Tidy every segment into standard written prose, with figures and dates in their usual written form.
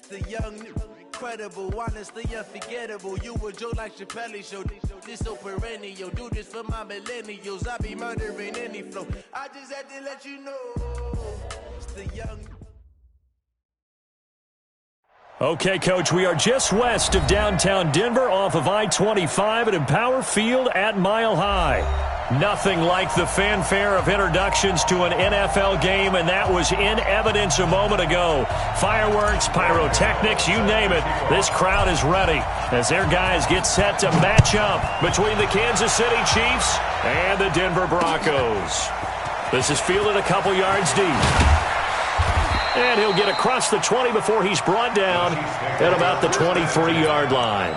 The young, incredible, honestly unforgettable. You a joke like Chappelle Show. This so perennial. Do this for my millennials. I be murdering any flow. I just had to let you know. It's the young. Okay, Coach, we are just west of downtown Denver off of I-25 at Empower Field at Mile High. Nothing like the fanfare of introductions to an NFL game, and that was in evidence a moment ago. Fireworks, pyrotechnics, you name it. This crowd is ready as their guys get set to match up between the Kansas City Chiefs and the Denver Broncos. This is fielded a couple yards deep. And he'll get across the 20 before he's brought down at about the 23-yard line.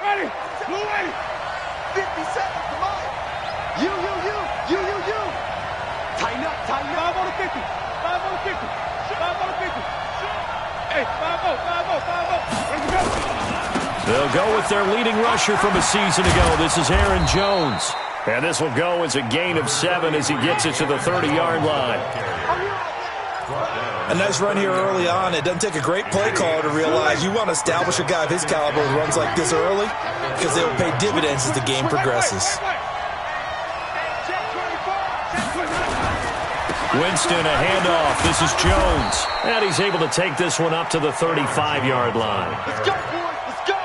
Ready, 50 seconds, come on. You. Tighten up. 5 on the 50. 5 on the 50. 5 on the 50. Hey, 5-0. Ready to go. They'll go with their leading rusher from a season ago. This is Aaron Jones. And this will go as a gain of 7 as he gets it to the 30-yard line. A nice run here early on. It doesn't take a great play caller to realize you want to establish a guy of his caliber who runs like this early because they will pay dividends as the game progresses. Winston, a handoff. This is Jones. And he's able to take this one up to the 35-yard line. Let's go, boys. Let's go.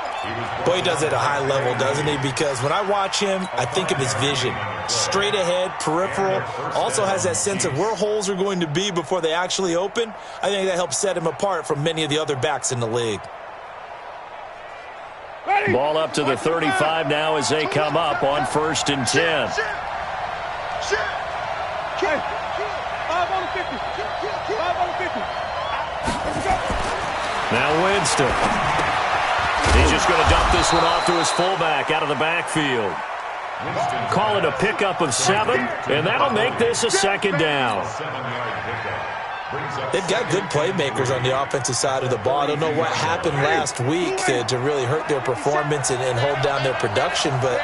Boy, he does it at a high level, doesn't he? Because when I watch him, I think of his vision. Straight ahead, peripheral. Also has that sense of where holes are going to be before they actually open. I think that helps set him apart from many of the other backs in the league. Ball up to the 35 now as they come up on 1st and 10. Now Winston. He's just going to dump this one off to his fullback out of the backfield. Call it a pickup of 7, and that'll make this a 2nd down. They've got good playmakers on the offensive side of the ball. I don't know what happened last week to really hurt their performance and hold down their production, but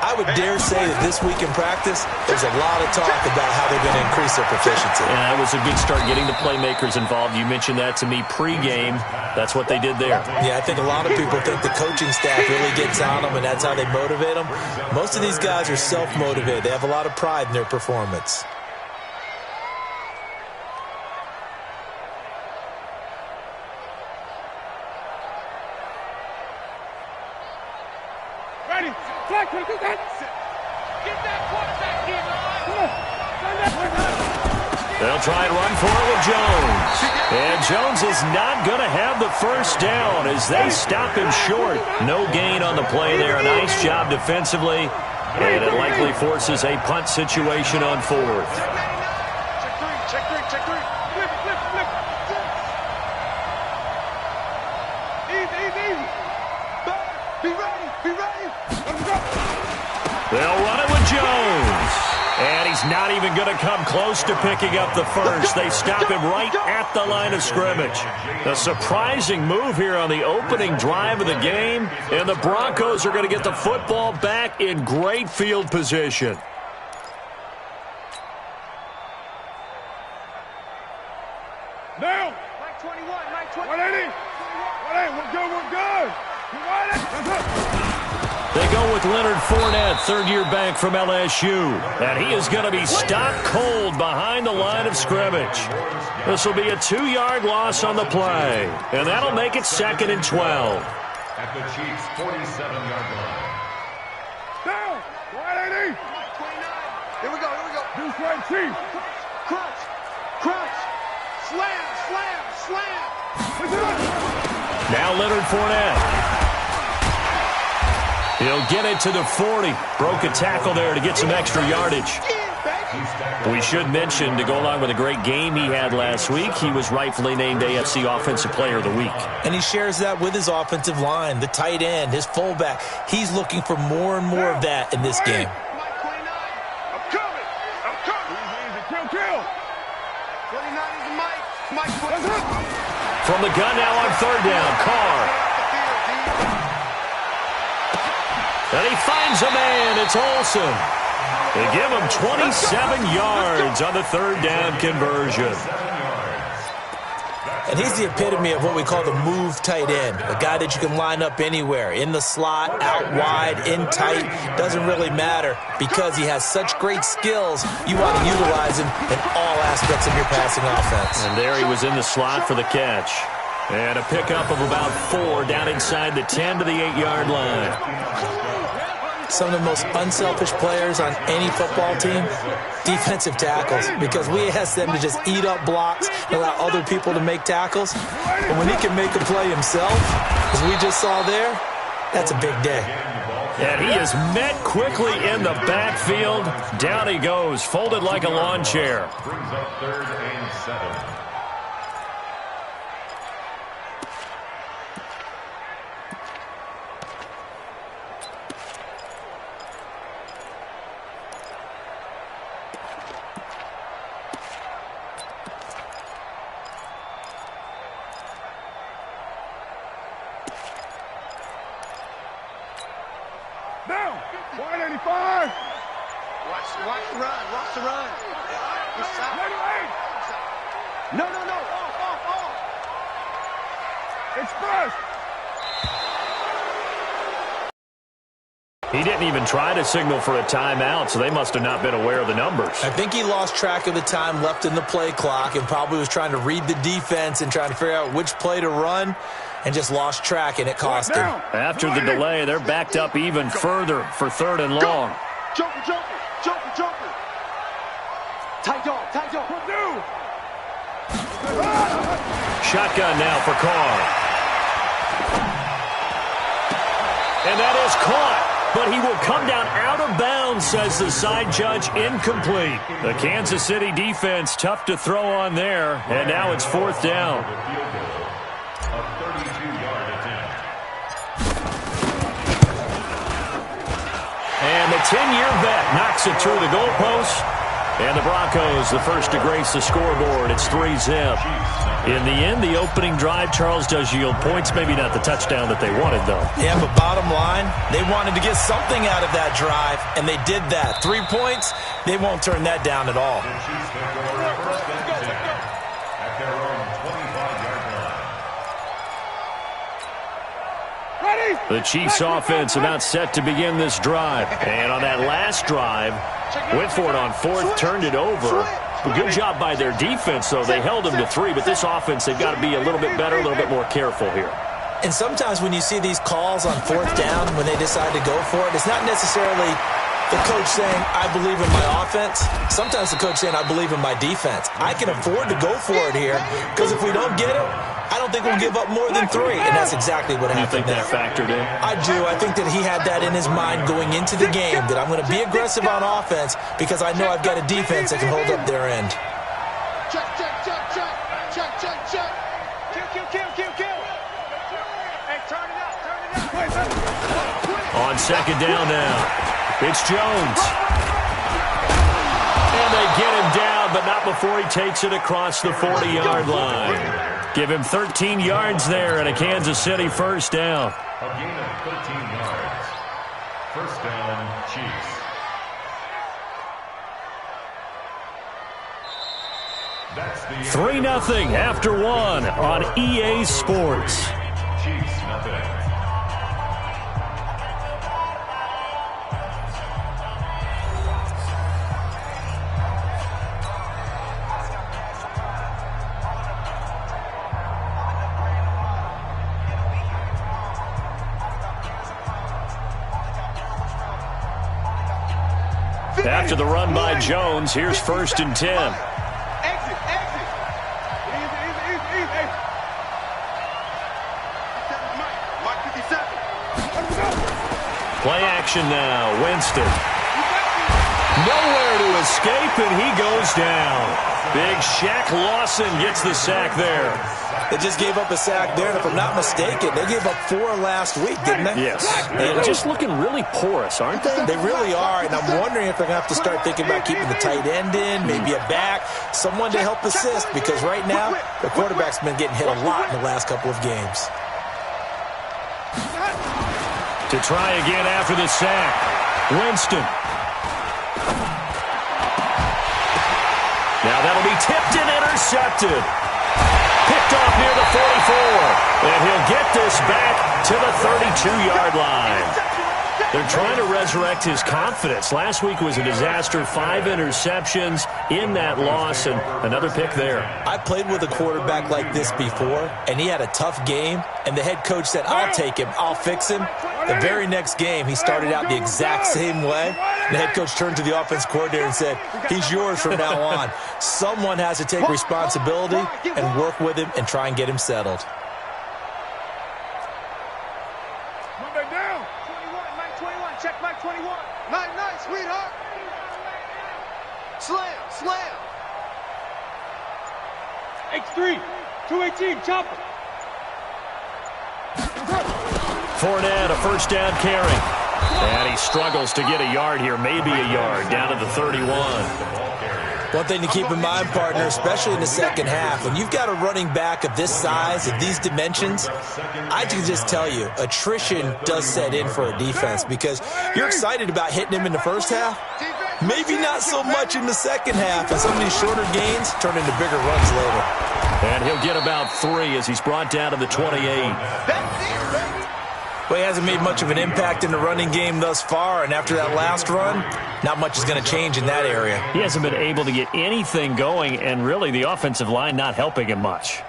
I would dare say that this week in practice, there's a lot of talk about how they're going to increase their proficiency. And that was a good start getting the playmakers involved. You mentioned that to me pregame. That's what they did there. Yeah, I think a lot of people think the coaching staff really gets on them, and that's how they motivate them. Most of these guys are self-motivated. They have a lot of pride in their performance. Ready. Flag, get that quarterback here, They'll try and run for it with Jones. And Jones is not going to have the first down as they stop him short. No gain on the play there. A nice job defensively. And it likely forces a punt situation on 4th. Check three. Flip. Easy. Be ready. They'll run it with Jones. And he's not even going to come close to picking up the first. They stop him right at the line of scrimmage. A surprising move here on the opening drive of the game. And the Broncos are going to get the football back in great field position. Now. Mike 21. 180. We're good. You want it? They go with Leonard Fournette, third-year back from LSU. And he is going to be stopped cold behind the line of scrimmage. This will be a 2-yard loss on the play. And that'll make it 2nd and 12. At the Chiefs' 47-yard line. Down. 180. Here we go. Deuce right, Chief. Crunch. Slam. Now Leonard Fournette. He'll get it to the 40. Broke a tackle there to get some extra yardage. We should mention, to go along with a great game he had last week, he was rightfully named AFC Offensive Player of the Week. And he shares that with his offensive line, the tight end, his fullback. He's looking for more and more of that in this game. I'm coming. Kill. 29 is Mike. From the gun now on 3rd down, Carr. And he finds a man. It's Olsen. They give him 27 yards on the third down conversion. And he's the epitome of what we call the move tight end, a guy that you can line up anywhere, in the slot, out wide, in tight, doesn't really matter because he has such great skills. You want to utilize him in all aspects of your passing offense. And there he was in the slot for the catch. And a pickup of about 4 down inside the 10 to the 8-yard line. Some of the most unselfish players on any football team, defensive tackles, because we ask them to just eat up blocks and allow other people to make tackles. But when he can make a play himself, as we just saw there, that's a big day. And he is met quickly in the backfield. Down he goes, folded like a lawn chair. Brings up 3rd and 7. Down. 185. Watch the run. Watch the run. No. Off. Express. He didn't even try to signal for a timeout, so they must have not been aware of the numbers. I think he lost track of the time left in the play clock and probably was trying to read the defense and trying to figure out which play to run and just lost track, and it cost him. After the delay, they're backed up even further for 3rd and long. Joker. Tight dog. Shotgun now for Carr. And that is caught. But he will come down out of bounds, says the side judge, incomplete. The Kansas City defense tough to throw on there, and now it's 4th down. A 32-yard attempt. And the 10-year vet knocks it through the goalpost. And the Broncos, the first to grace the scoreboard. It's 3-zip. In the end, the opening drive, Charles, does yield points. Maybe not the touchdown that they wanted, though. Yeah, but bottom line, they wanted to get something out of that drive, and they did that. 3 points, they won't turn that down at all. The Chiefs take over 1st and 10 at their own 25-yard line. The Chiefs offense about set to begin this drive. And on that last drive, went for it on 4th, turned it over. Good job by their defense, though. They held them to 3, but this offense, they've got to be a little bit better, a little bit more careful here. And sometimes when you see these calls on 4th down, when they decide to go for it, it's not necessarily the coach saying, I believe in my offense. Sometimes the coach saying, I believe in my defense. I can afford to go for it here, because if we don't get it, I don't think we'll give up more than 3, and that's exactly what happened. You think that factored in? I do. I think that he had that in his mind going into the game, that I'm going to be aggressive on offense because I know I've got a defense that can hold up their end. Check. Kill. Hey, turn it up. On 2nd down now, it's Jones. And they get him down, but not before he takes it across the 40-yard line. Give him 13 yards there and a Kansas City 1st down. A gain of 13 yards. 1st down, Chiefs. That's the 3-0 after 1 on EA Sports. Chiefs nothing. After the run by Jones, here's 1st and 10. Exit. Easy. Mark 57. Play action now. Winston. Nowhere to escape, and he goes down. Big Shaq Lawson gets the sack there. They just gave up a sack there, and if I'm not mistaken, they gave up 4 last week, didn't they? Yes. They're just looking really porous, aren't they? They really are, and I'm wondering if they're going to have to start thinking about keeping the tight end in, maybe a back, someone to help assist, because right now, the quarterback's been getting hit a lot in the last couple of games. To try again after the sack. Winston. Now that'll be tipped and intercepted. Picked off near the 44. And he'll get this back to the 32-yard line. They're trying to resurrect his confidence. Last week was a disaster. 5 interceptions in that loss, and another pick there. I played with a quarterback like this before, and he had a tough game, and the head coach said, I'll take him, I'll fix him. The very next game, he started out the exact same way. The head coach turned to the offense coordinator and said, he's yours from now on. Someone has to take responsibility and work with him and try and get him settled. Check Mike 21. Night, sweetheart. Slam. X3, 218, chopper. Fournette, a first down carry. And he struggles to get a yard here, maybe a yard, down to the 31. One thing to keep in mind, partner, especially in the second half, when you've got a running back of this size, of these dimensions, I can just tell you, attrition does set in for a defense because you're excited about hitting him in the first half. Maybe not so much in the second half, and some of these shorter gains turn into bigger runs later. And he'll get about 3 as he's brought down to the 28. Well, he hasn't made much of an impact in the running game thus far, and after that last run, not much is going to change in that area. He hasn't been able to get anything going, and really the offensive line not helping him much.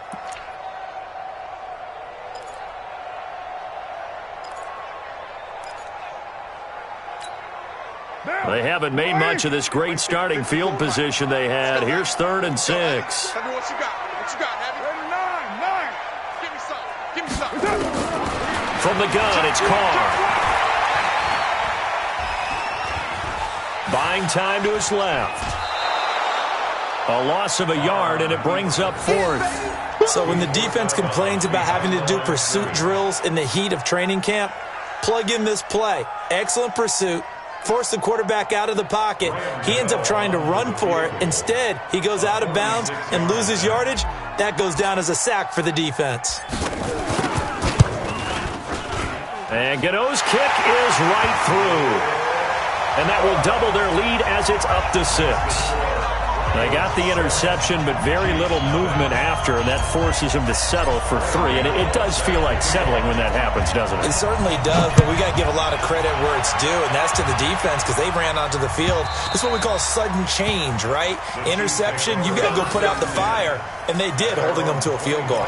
They haven't made much of this great starting field position they had. Here's 3rd and 6. Tell me what you got. What you got, Heavy? 9. Give me some. From the gun, it's Carr. Buying time to his left. A loss of a yard, and it brings up 4th. So when the defense complains about having to do pursuit drills in the heat of training camp, plug in this play. Excellent pursuit. Force the quarterback out of the pocket. He ends up trying to run for it. Instead, he goes out of bounds and loses yardage. That goes down as a sack for the defense. And Gano's kick is right through. And that will double their lead as it's up to 6. They got the interception, but very little movement after, and that forces him to settle for 3. And it does feel like settling when that happens, doesn't it? It certainly does, but we got to give a lot of credit where it's due, and that's to the defense because they ran onto the field. It's what we call sudden change, right? Interception, you got to go put out the fire, and they did, holding them to a field goal.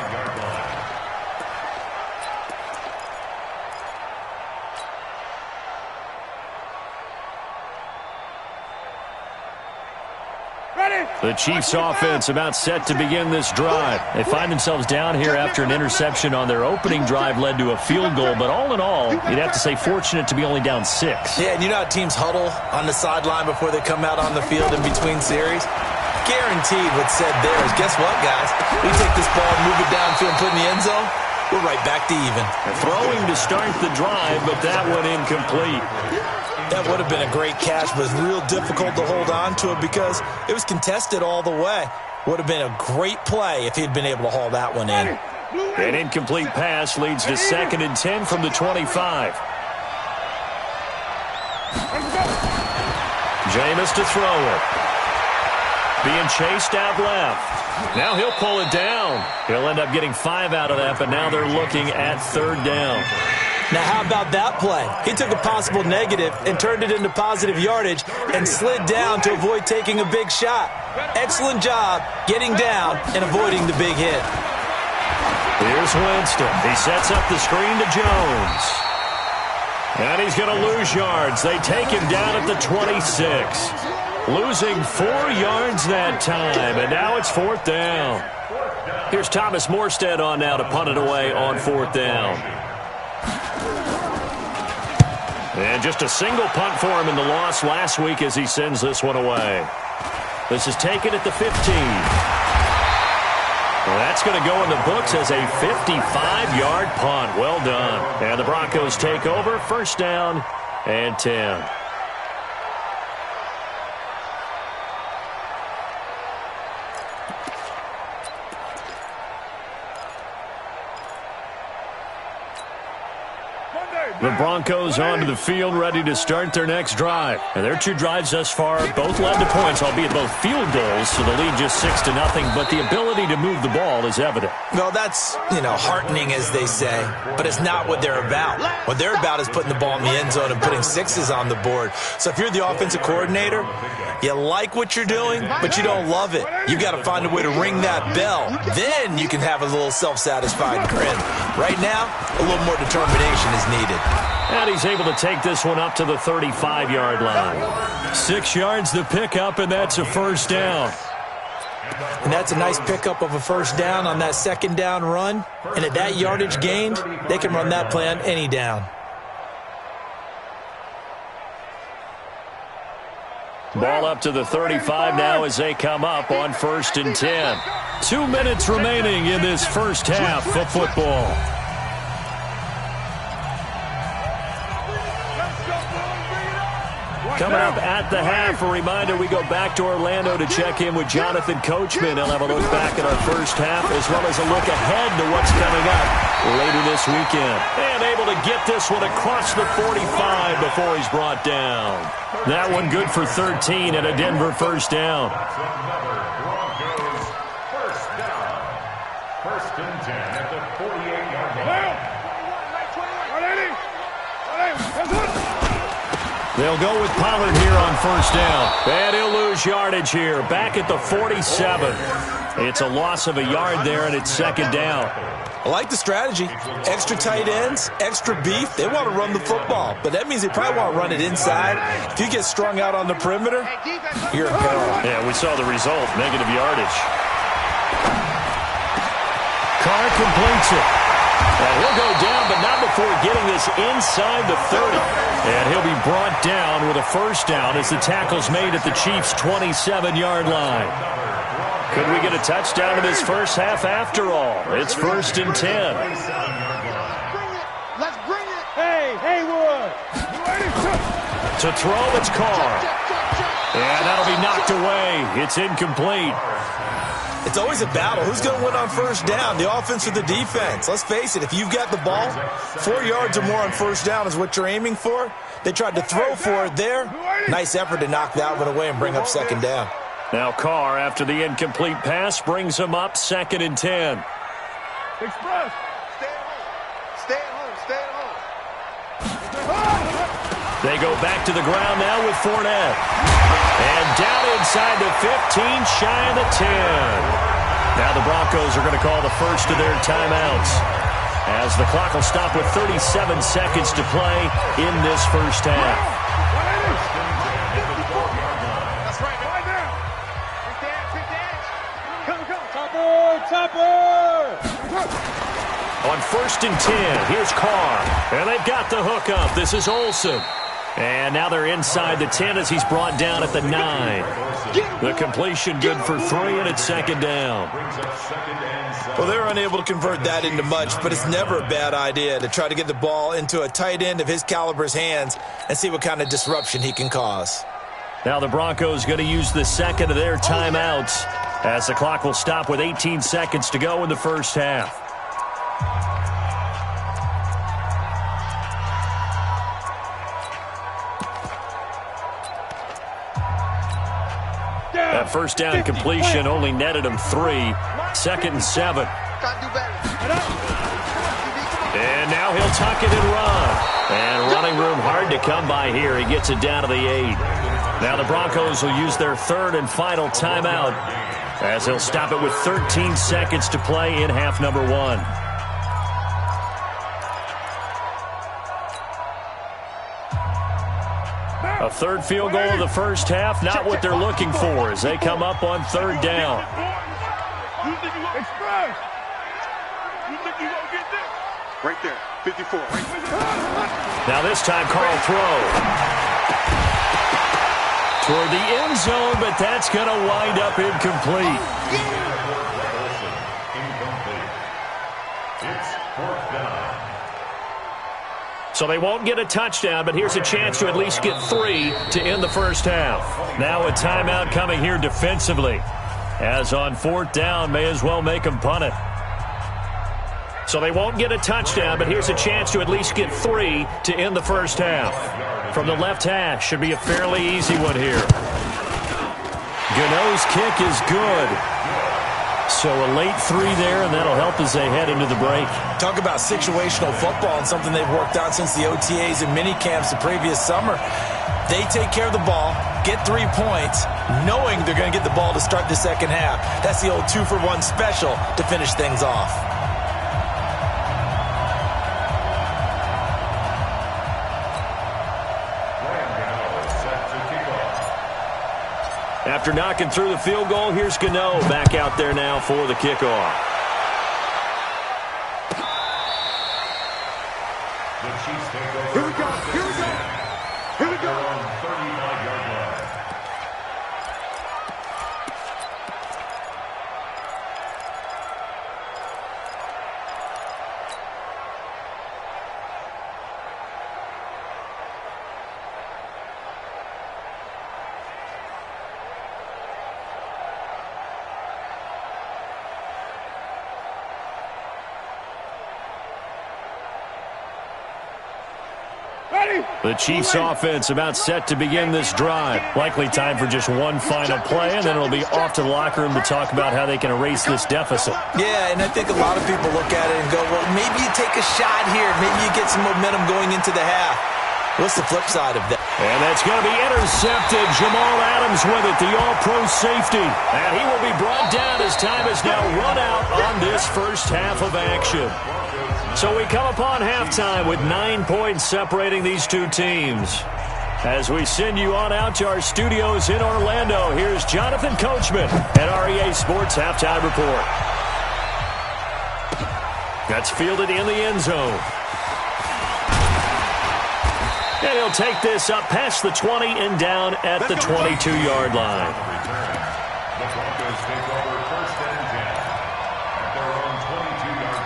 The Chiefs offense about set to begin this drive. They find themselves down here after an interception on their opening drive led to a field goal. But all in all, you'd have to say fortunate to be only down 6. Yeah, and you know how teams huddle on the sideline before they come out on the field in between series? Guaranteed what's said there is, guess what, guys? We take this ball, move it downfield, put it in the end zone, we're right back to even. Throwing to start the drive, but that one incomplete. That would have been a great catch, but it was real difficult to hold on to it because it was contested all the way. Would have been a great play if he'd been able to haul that one in. An incomplete pass leads to 2nd and 10 from the 25. Jameis to throw it. Being chased out left. Now he'll pull it down. He'll end up getting 5 out of that, but now they're looking at 3rd down. Now, how about that play? He took a possible negative and turned it into positive yardage and slid down to avoid taking a big shot. Excellent job getting down and avoiding the big hit. Here's Winston. He sets up the screen to Jones. And he's going to lose yards. They take him down at the 26. Losing 4 yards that time, and now it's 4th down. Here's Thomas Morstead on now to punt it away on 4th down. And just a single punt for him in the loss last week as he sends this one away. This is taken at the 15. Well, that's going to go in the books as a 55-yard punt. Well done. And the Broncos take over, 1st down and 10. The Broncos onto the field, ready to start their next drive. And their two drives thus far both led to points, albeit both field goals, so the lead just 6-0, but the ability to move the ball is evident. Well, that's, heartening, as they say, but it's not what they're about. What they're about is putting the ball in the end zone and putting sixes on the board. So if you're the offensive coordinator, you like what you're doing, but you don't love it. You got to find a way to ring that bell. Then you can have a little self-satisfied grin. Right now, a little more determination is needed. And he's able to take this one up to the 35-yard line. 6 yards the pickup, and that's a first down. And that's a nice pickup of a first down on that second down run. And at that yardage gained, they can run that play on any down. Ball up to the 35 now as they come up on 1st and 10. 2 minutes remaining in this first half of football. Coming up at the half, a reminder, we go back to Orlando to check in with Jonathan Coachman. He'll have a look back at our first half as well as a look ahead to what's coming up later this weekend. And able to get this one across the 45 before he's brought down. That one good for 13 and a Denver first down. First and 10 at the 48-yard line. They'll go with Pollard here on first down. And he'll lose yardage here. Back at the 47. It's a loss of a yard there, and it's second down. I like the strategy. Extra tight ends, extra beef. They want to run the football, but that means they probably want to run it inside. If you get strung out on the perimeter, you're in peril. Yeah, we saw the result, negative yardage. Carr completes it. And he'll go down, but not before getting this inside the 30. And he'll be brought down with a first down as the tackle's made at the Chiefs' 27-yard line. Could we get a touchdown in this first half after all? It's 1st and 10. Let's bring it. Hey, Haywood. To throw, it's Carr. And that'll be knocked away. It's incomplete. It's always a battle. Who's going to win on first down, the offense or the defense? Let's face it, if you've got the ball, 4 yards or more on first down is what you're aiming for. They tried to throw for it there. Nice effort to knock that one away and bring up second down. Now Carr, after the incomplete pass, brings him up 2nd and 10. Express. Stay at home. Stay at home. They go back to the ground now with Fournette. And down inside the 15, shy of the 10. Now the Broncos are going to call the first of their timeouts, as the clock will stop with 37 seconds to play in this first half. That's right, man. Right now. Big dance. Topper. On 1st and 10, here's Carr. And they've got the hook up. This is Olsen. And now they're inside the 10 as he's brought down at the 9. The completion good for 3, and it's second down. Well, they're unable to convert that into much, but it's never a bad idea to try to get the ball into a tight end of his caliber's hands and see what kind of disruption he can cause. Now the Broncos going to use the second of their timeouts as the clock will stop with 18 seconds to go in the first half. That first down completion only netted him 3. 2nd and 7. And now he'll tuck it and run. And running room hard to come by here. He gets it down to the 8. Now the Broncos will use their 3rd and final timeout as he'll stop it with 13 seconds to play in half number 1. A third field goal of the first half, not what they're looking for as they come up on 3rd down. Express. You think you gonna get this? Right there. 54. Now this time Carl throw. Toward the end zone, but that's going to wind up incomplete. It's 4th down. So they won't get a touchdown, but here's a chance to at least get 3 to end the first half. Now a timeout coming here defensively. As on 4th down, may as well make them punt it. So they won't get a touchdown, but here's a chance to at least get 3 to end the first half. From the left hash, should be a fairly easy one here. Gano's kick is good. So a late 3 there, and that'll help as they head into the break. Talk about situational football and something they've worked on since the OTAs and mini camps the previous summer. They take care of the ball, get 3 points, knowing they're going to get the ball to start the second half. That's the old 2-for-1 special to finish things off. After knocking through the field goal, here's Gano back out there now for the kickoff. The Chiefs take over. Here we go. Here we go. Here we go. On 35-yard line. The Chiefs offense about set to begin this drive. Likely time for just one final play, and then it'll be off to the locker room to talk about how they can erase this deficit. Yeah, and I think a lot of people look at it and go, well, maybe you take a shot here. Maybe you get some momentum going into the half. What's the flip side of that? And that's going to be intercepted. Jamal Adams with it, the all-pro safety. And he will be brought down as time has now run out on this first half of action. So we come upon halftime with 9 points separating these two teams. As we send you on out to our studios in Orlando, here's Jonathan Coachman at REA Sports Halftime Report. That's fielded in the end zone. And he'll take this up past the 20 and down at the 22-yard line. The Broncos take over first and 10 at their own 22-yard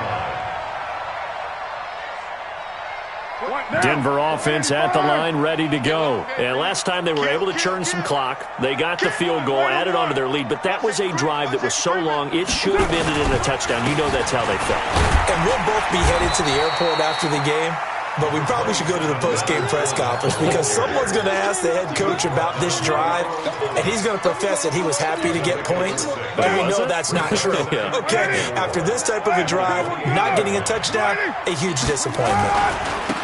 line. Denver offense at the line, ready to go. And last time they were able to churn some clock. They got the field goal, added on to their lead, but that was a drive that was so long, it should have ended in a touchdown. You know that's how they felt. And we'll both be headed to the airport after the game. But we probably should go to the post-game press conference because someone's going to ask the head coach about this drive, and he's going to profess that he was happy to get points, and we know that's not true. Yeah. Okay, after this type of a drive, not getting a touchdown, a huge disappointment.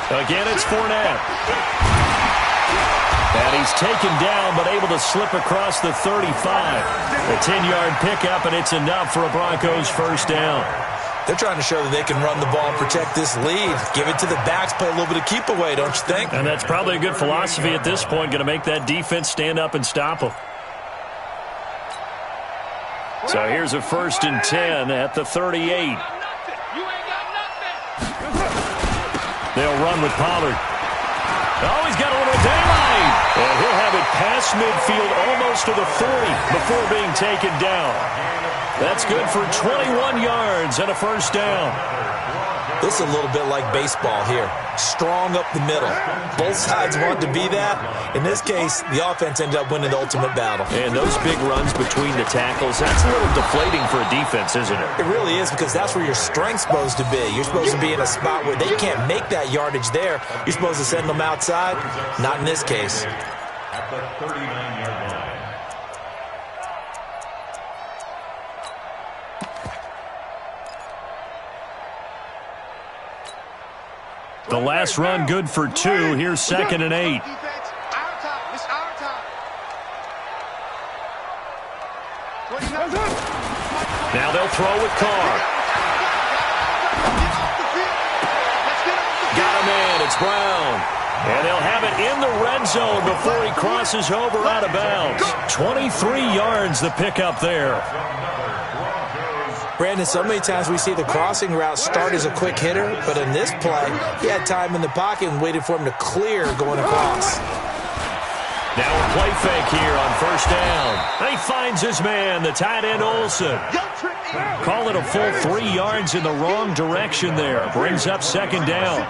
Again, it's Fournette. And he's taken down but able to slip across the 35. A 10-yard pickup, and it's enough for a Broncos first down. They're trying to show that they can run the ball and protect this lead. Give it to the backs, play a little bit of keep away, don't you think? And that's probably a good philosophy at this point, going to make that defense stand up and stop them. So here's a 1st and 10 at the 38. They'll run with Pollard. Oh, he's got a little daylight. And he'll have it past midfield almost to the 40 before being taken down. That's good for 21 yards and a first down. This is a little bit like baseball here. Strong up the middle. Both sides want to be that. In this case, the offense ended up winning the ultimate battle. And those big runs between the tackles, that's a little deflating for a defense, isn't it? It really is because that's where your strength's supposed to be. You're supposed to be in a spot where they can't make that yardage there. You're supposed to send them outside. Not in this case. At the 39-yard line. The last run good for 2. Here's 2nd and 8. Now they'll throw with Carr. Got him in. It's Brown. And they'll have it in the red zone before he crosses over out of bounds. 23 yards the pickup there. Brandon, so many times we see the crossing route start as a quick hitter, but in this play, he had time in the pocket and waited for him to clear going across. Now a play fake here on first down. And he finds his man, the tight end Olsen. Call it a full 3 yards in the wrong direction there. Brings up 2nd down.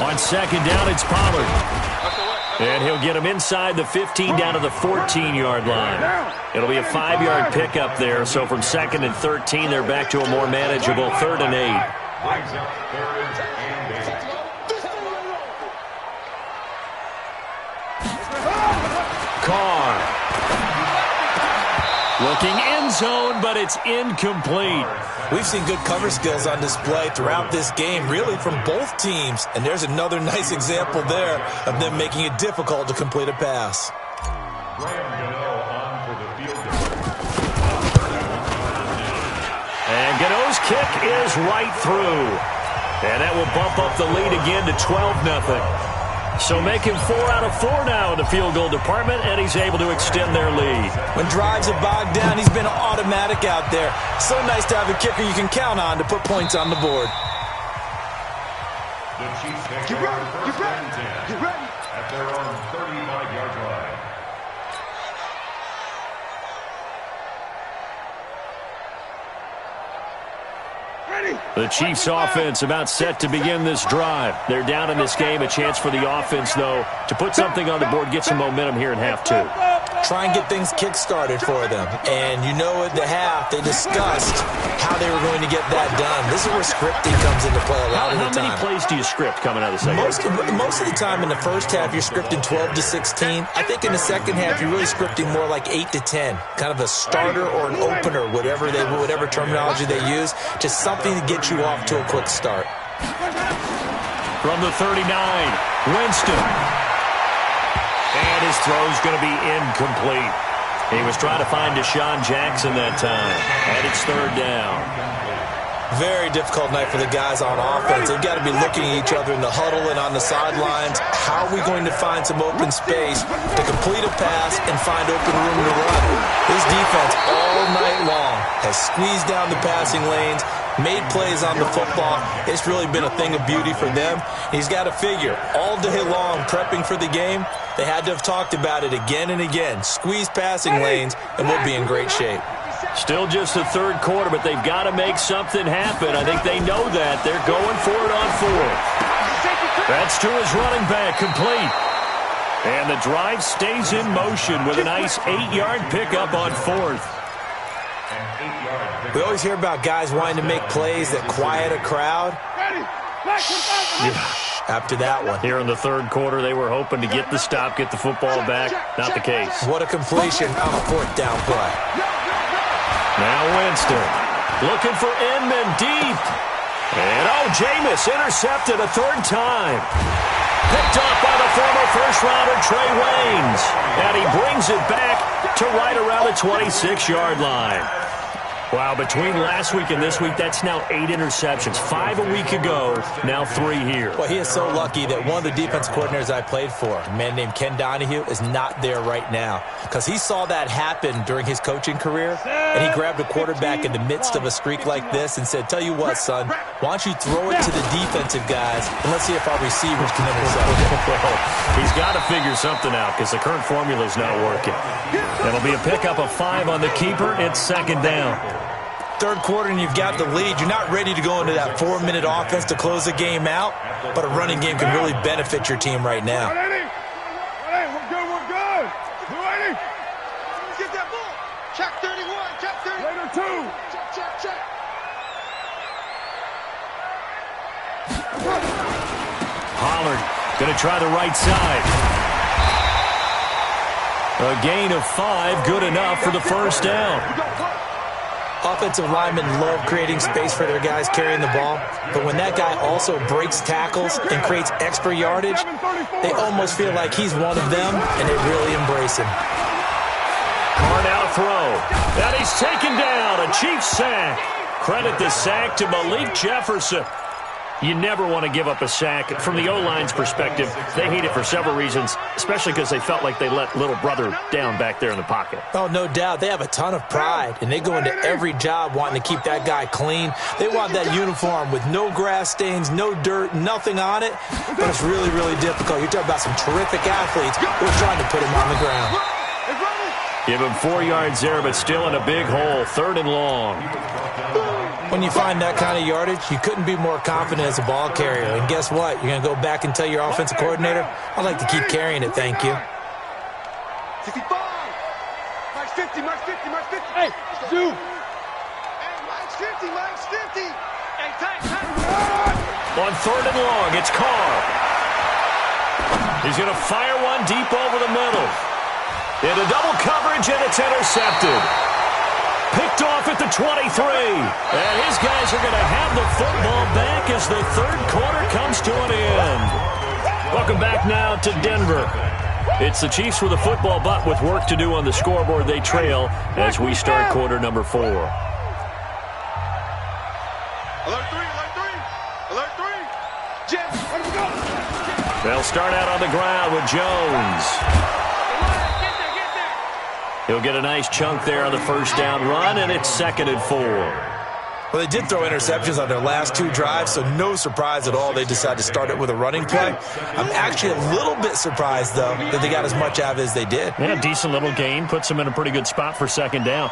On 2nd down, it's Pollard. And he'll get him inside the 15 down to the 14-yard line. It'll be a 5-yard pickup there. So from 2nd and 13, they're back to a more manageable 3rd and 8. Carr. Looking end zone, but it's incomplete. We've seen good cover skills on display throughout this game, really from both teams. And there's another nice example there of them making it difficult to complete a pass. And Gano's kick is right through. And that will bump up the lead again to 12-0. So making 4 out of 4 now in the field goal department, and he's able to extend their lead. When drives are bogged down, he's been automatic out there. So nice to have a kicker you can count on to put points on the board. The Chiefs take over first and 10 at their own 35-yard line. The Chiefs offense about set to begin this drive. They're down in this game. A chance for the offense, though, to put something on the board, get some momentum here in half 2. Try and get things kick-started for them. And you know at the half, they discussed how they were going to get that done. This is where scripting comes into play a lot of the time. How many plays do you script coming out of the second half? Most of the time in the first half, you're scripting 12 to 16. I think in the second half, you're really scripting more like 8 to 10. Kind of a starter or an opener, whatever terminology they use. Just something to get you off to a quick start. From the 39, Winston. And his throw's going to be incomplete. He was trying to find Deshaun Jackson that time. And it's 3rd down. Very difficult night for the guys on offense. They've got to be looking at each other in the huddle and on the sidelines. How are we going to find some open space to complete a pass and find open room to run? This defense all night long has squeezed down the passing lanes, made plays on the football. It's really been a thing of beauty for them. He's got to figure, all day long prepping for the game, they had to have talked about it again and again. Squeeze passing lanes, and we'll be in great shape. Still just the 3rd quarter, but they've got to make something happen. I think they know that. They're going for it on 4th. That's to his running back, complete. And the drive stays in motion with a nice 8-yard pickup on 4th. We always hear about guys wanting to make plays that quiet a crowd. After that one. Here in the 3rd quarter, they were hoping to get the stop, get the football back. Not the case. What a completion on a 4th down play. Now Winston looking for Inman deep. And Jameis intercepted a 3rd time. Picked up by the former first-rounder Trey Waynes. And he brings it back to right around the 26-yard line. Wow, between last week and this week, that's now 8 interceptions. 5 a week ago, now 3 here. Well, he is so lucky that one of the defense coordinators I played for, a man named Ken Donahue, is not there right now. Because he saw that happen during his coaching career, and he grabbed a quarterback in the midst of a streak like this and said, tell you what, son, why don't you throw it to the defensive guys, and let's see if our receivers can intercept it. He's got to figure something out because the current formula is not working. It'll be a pickup of 5 on the keeper. It's 2nd down. 3rd quarter and you've got the lead. You're not ready to go into that 4-minute offense to close the game out, but a running game can really benefit your team right now. We're good. Get that ball. Check 31. Check 30. Later 2. Check. Pollard going to try the right side. A gain of 5, good enough for the 1st down. Offensive linemen love creating space for their guys carrying the ball, but when that guy also breaks tackles and creates extra yardage, they almost feel like he's one of them, and they really embrace him. Carr now throw. And he's taken down. A Chiefs sack. Credit the sack to Malik Jefferson. You never want to give up a sack. From the O-line's perspective, they hate it for several reasons, especially because they felt like they let little brother down back there in the pocket. Oh, no doubt. They have a ton of pride, and they go into every job wanting to keep that guy clean. They want that uniform with no grass stains, no dirt, nothing on it, but it's really, really difficult. You're talking about some terrific athletes who are trying to put him on the ground. Give him 4 yards there, but still in a big hole. 3rd and long. When you find that kind of yardage, you couldn't be more confident as a ball carrier. And guess what? You're going to go back and tell your offensive coordinator, I'd like to keep carrying it, thank you. 65. Mike's 50, Mike's 50, Mike's 50. Hey, Stu. Hey, Mike's 50, Mike's 50. Hey, tight. On 3rd and long, it's Carr. He's going to fire one deep over the middle. Into double coverage, and it's intercepted. Picked off at the 23. And his guys are going to have the football back as the 3rd quarter comes to an end. Welcome back now to Denver. It's the Chiefs with a football, but with work to do on the scoreboard, they trail as we start quarter number 4. Alert 3, alert 3. Alert 3. Jets, where do we go? They'll start out on the ground with Jones. He'll get a nice chunk there on the first down run, and it's 2nd and 4. Well, they did throw interceptions on their last 2 drives, so no surprise at all they decided to start it with a running play. I'm actually a little bit surprised, though, that they got as much out of it as they did. Yeah, decent little gain. Puts them in a pretty good spot for 2nd down.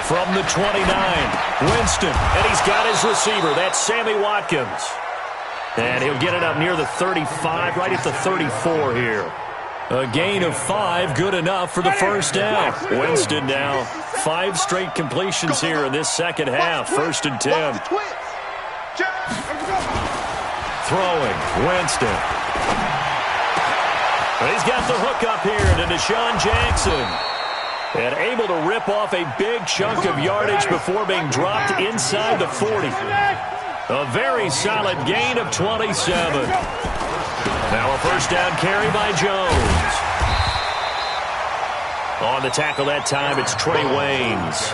From the 29, Winston, and he's got his receiver. That's Sammy Watkins. And he'll get it up near the 35, right at the 34 here. A gain of 5, good enough for the first down. Winston now 5 straight completions here in this second half. 1st and 10. Throwing, Winston. He's got the hook up here to Deshaun Jackson. And able to rip off a big chunk of yardage before being dropped inside the 40. A very solid gain of 27. Now a first down carry by Jones. On the tackle that time, it's Trey Waynes.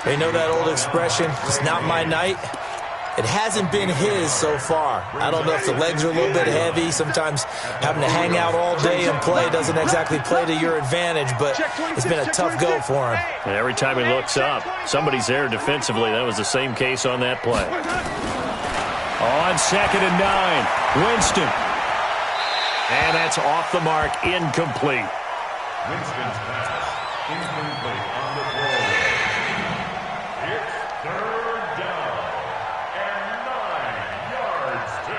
They know that old expression, it's not my night. It hasn't been his so far. I don't know if the legs are a little bit heavy. Sometimes having to hang out all day and play doesn't exactly play to your advantage, but it's been a tough go for him. And every time he looks up, somebody's there defensively. That was the same case on that play. On 2nd and 9, Winston. And that's off the mark, incomplete. Winston's pass, incomplete on the throw. It's 3rd down and 9 yards to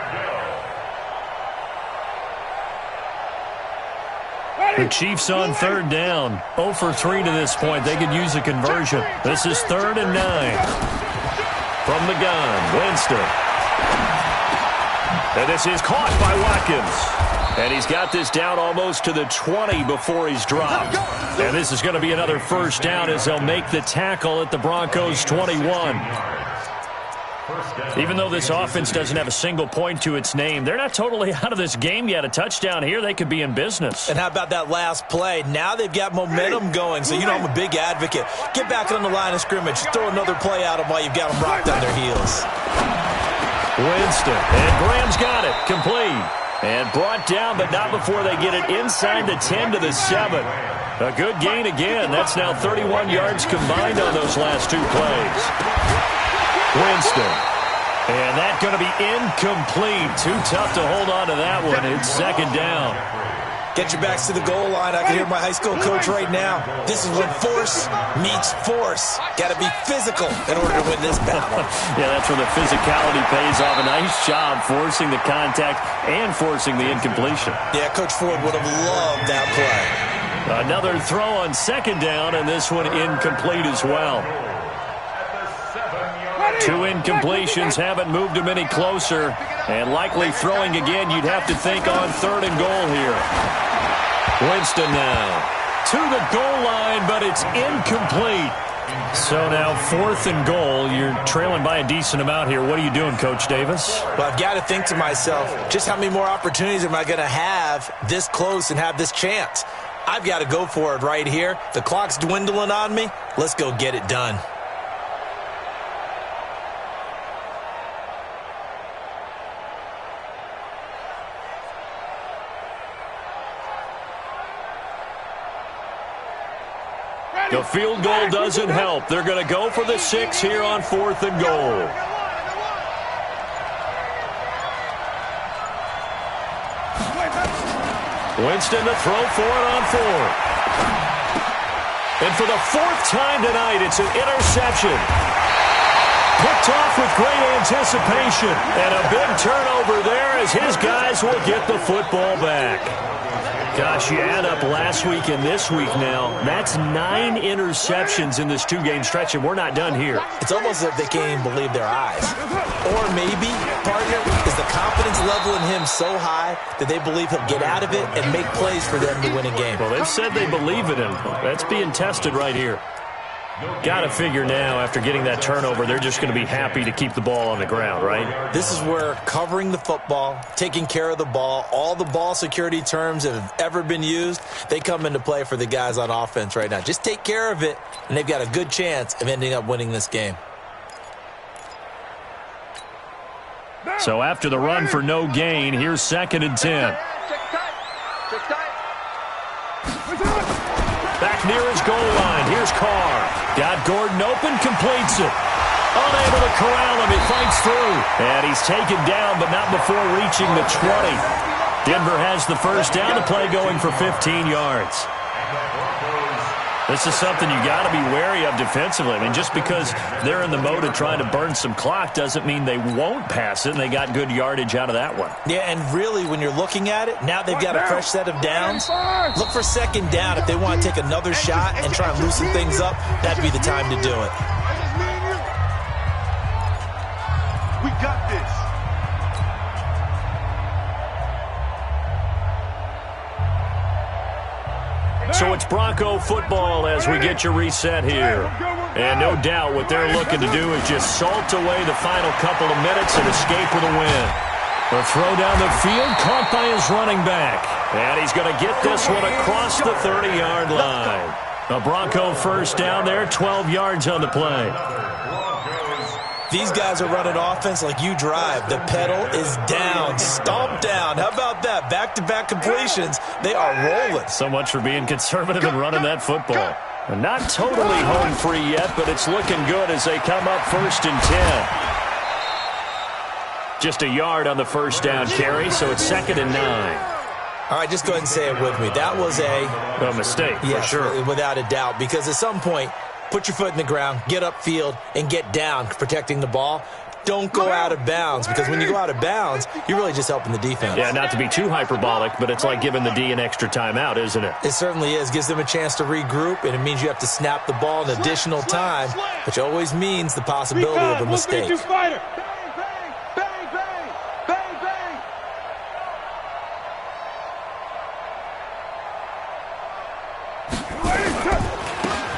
go. The Chiefs on 3rd down. 0 for 3 to this point. They could use a conversion. This is 3rd and 9. From the gun, Winston. And this is caught by Watkins. And he's got this down almost to the 20 before he's dropped. And this is going to be another first down as they'll make the tackle at the Broncos' 21. Even though this offense doesn't have a single point to its name, they're not totally out of this game yet. A touchdown here, they could be in business. And how about that last play? Now they've got momentum going, so you know I'm a big advocate. Get back on the line of scrimmage. Throw another play at them while you've got them rocked on their heels. Winston, and Graham's got it, complete. And brought down, but not before they get it inside the 10 to the 7. A good gain again. That's now 31 yards combined on those last 2 plays. Winston. And that's going to be incomplete. Too tough to hold on to that one. It's 2nd down. Get your backs to the goal line. I can hear my high school coach right now. This is when force meets force. Got to be physical in order to win this battle. Yeah, that's where the physicality pays off. A nice job forcing the contact and forcing the incompletion. Yeah, Coach Ford would have loved that play. Another throw on 2nd down, and this one incomplete as well. 2 incompletions haven't moved him any closer. And likely throwing again, you'd have to think on 3rd and goal here. Winston now to the goal line, but it's incomplete. So now 4th and goal. You're trailing by a decent amount here. What are you doing, Coach Davis? Well, I've got to think to myself, just how many more opportunities am I going to have this close and have this chance? I've got to go for it right here. The clock's dwindling on me. Let's go get it done. The field goal doesn't help. They're going to go for the 6 here on 4th and goal. Winston to throw for it on 4th. And for the 4th time tonight, it's an interception. Picked off with great anticipation. And a big turnover there as his guys will get the football back. Gosh, you add up last week and this week now, that's 9 interceptions in this 2-game stretch, and we're not done here. It's almost as if they can't even believe their eyes. Or maybe, partner, is the confidence level in him so high that they believe he'll get out of it and make plays for them to win a game. Well, they've said they believe in him. That's being tested right here. Got to figure now, after getting that turnover, they're just going to be happy to keep the ball on the ground, right? This is where covering the football, taking care of the ball, all the ball security terms that have ever been used, they come into play for the guys on offense right now. Just take care of it, and they've got a good chance of ending up winning this game. So after the run for no gain, here's 2nd and 10. Back near his goal line. Here's Carr. Got Gordon open, completes it. Unable to corral him. He fights through. And he's taken down, but not before reaching the 20. Denver has the first down. The play going for 15 yards. This is something you got to be wary of defensively. I mean, just because they're in the mode of trying to burn some clock doesn't mean they won't pass it, and they got good yardage out of that one. Yeah, and really, when you're looking at it, now they've got a fresh set of downs. Look for 2nd down. If they want to take another shot and try and loosen things up, that'd be the time to do it. We got this. So it's Bronco football as we get you reset here. And no doubt what they're looking to do is just salt away the final couple of minutes and escape with a win. A throw down the field, caught by his running back. And he's going to get this one across the 30-yard line. A Bronco first down there, 12 yards on the play. These guys are running offense like you drive. The pedal is down, stomped down. How about that? Back-to-back completions. They are rolling. So much for being conservative and running that football. Not totally home free yet, but it's looking good as they come up 1st and 10. Just a yard on the first down carry, so it's 2nd and 9. All right, just go ahead and say it with me. That was a mistake, yes, for sure. Without a doubt, because at some point, put your foot in the ground, get upfield, and get down protecting the ball. Don't go out of bounds, because when you go out of bounds, you're really just helping the defense. Yeah, not to be too hyperbolic, but it's like giving the D an extra timeout, isn't it? It certainly is. Gives them a chance to regroup, and it means you have to snap the ball an additional time, which always means the possibility of a mistake.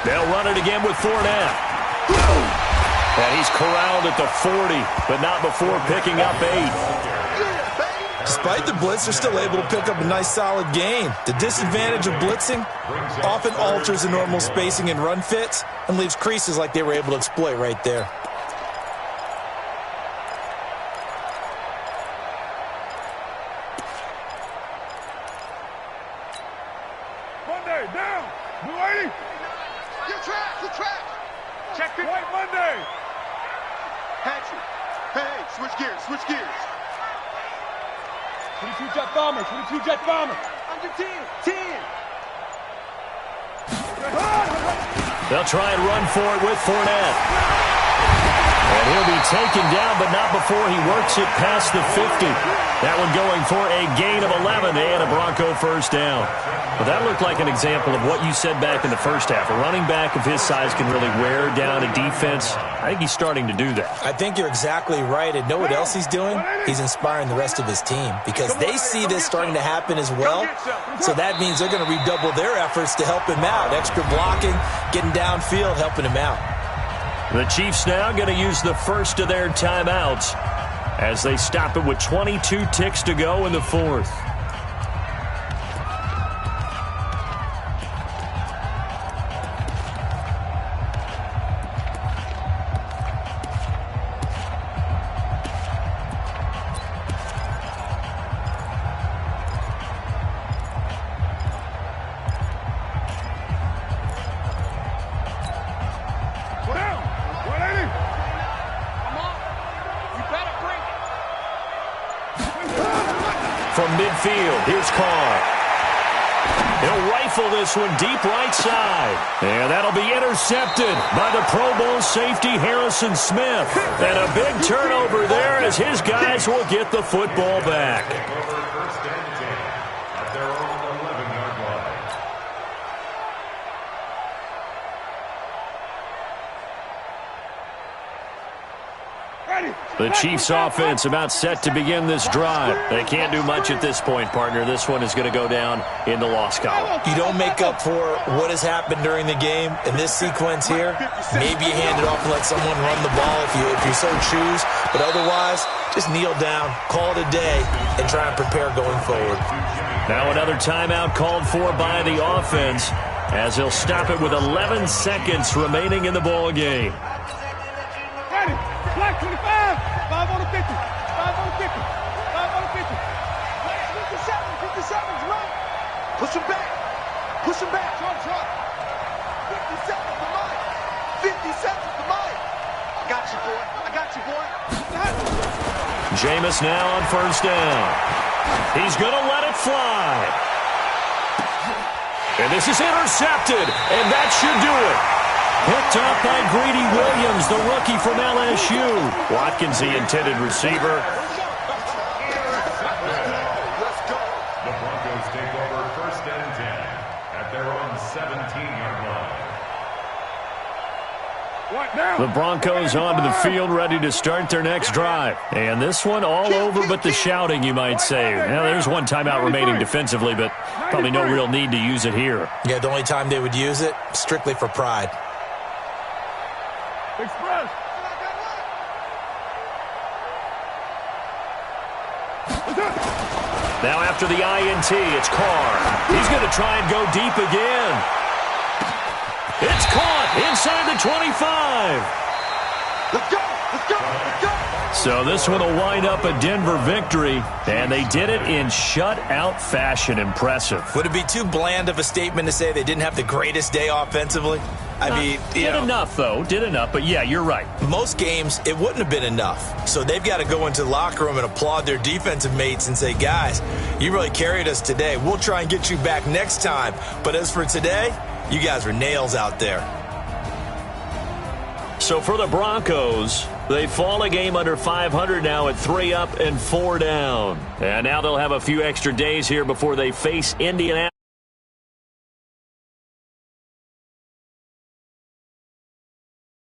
They'll run it again with Fournette. And he's corralled at the 40, but not before picking up 8. Despite the blitz, they're still able to pick up a nice, solid gain. The disadvantage of blitzing often alters the normal spacing and run fits and leaves creases like they were able to exploit right there. Monday, down. Blue 80. Get track. Check it. White Monday. Patrick. Hey, switch gears. 22 jet bomber. Under 10. They'll try and run for it with Fournette. And he'll be taken down, but not before he works it past the 50. That one going for a gain of 11 and a Bronco first down. Well, that looked like an example of what you said back in the first half. A running back of his size can really wear down a defense. I think he's starting to do that. I think you're exactly right. And know what else he's doing? He's inspiring the rest of his team because they see this starting to happen as well. So that means they're going to redouble their efforts to help him out. Extra blocking, getting downfield, helping him out. The Chiefs now going to use the first of their timeouts as they stop it with 22 ticks to go in the fourth. From midfield, here's Carr. He'll rifle this one deep right side. And that'll be intercepted by the Pro Bowl safety Harrison Smith. And a big turnover there as his guys will get the football back. First and 10 at their own 11-yard line. The Chiefs offense about set to begin this drive. They can't do much at this point, partner. This one is going to go down in the loss column. You don't make up for what has happened during the game in this sequence here. Maybe you hand it off and let someone run the ball if you so choose. But otherwise, just kneel down, call it a day, and try and prepare going forward. Now another timeout called for by the offense as they'll stop it with 11 seconds remaining in the ball game. Ready. Black 25. 5 on the 50. 5 on the 50. 5 on the 50. 57's right. Push him back. Push him back. Drop. 57's the mic. 57's the mic. I got you, boy. I got you, boy. Jameis now on first down. He's going to let it fly. And this is intercepted, and that should do it. Picked up by Greedy Williams, the rookie from LSU. Watkins, the intended receiver. The Broncos take over first and 10 at their own 17-yard line. The Broncos onto the field, ready to start their next drive. And this one all over but the shouting, you might say. Now, there's one timeout remaining defensively, but probably no real need to use it here. Yeah, the only time they would use it, strictly for pride. Express. Now after the INT, it's Carr. He's going to try and go deep again. It's caught inside the 25. Let's go. Let's go. Let's go. So this one will wind up a Denver victory, and they did it in shutout fashion. Impressive. Would it be too bland of a statement to say they didn't have the greatest day offensively? I mean, did enough, though. Did enough, but yeah, you're right. Most games, it wouldn't have been enough. So they've got to go into the locker room and applaud their defensive mates and say, guys, you really carried us today. We'll try and get you back next time. But as for today, you guys were nails out there. So for the Broncos, they fall a game under 500 now at 3 up and 4 down. And now they'll have a few extra days here before they face Indianapolis.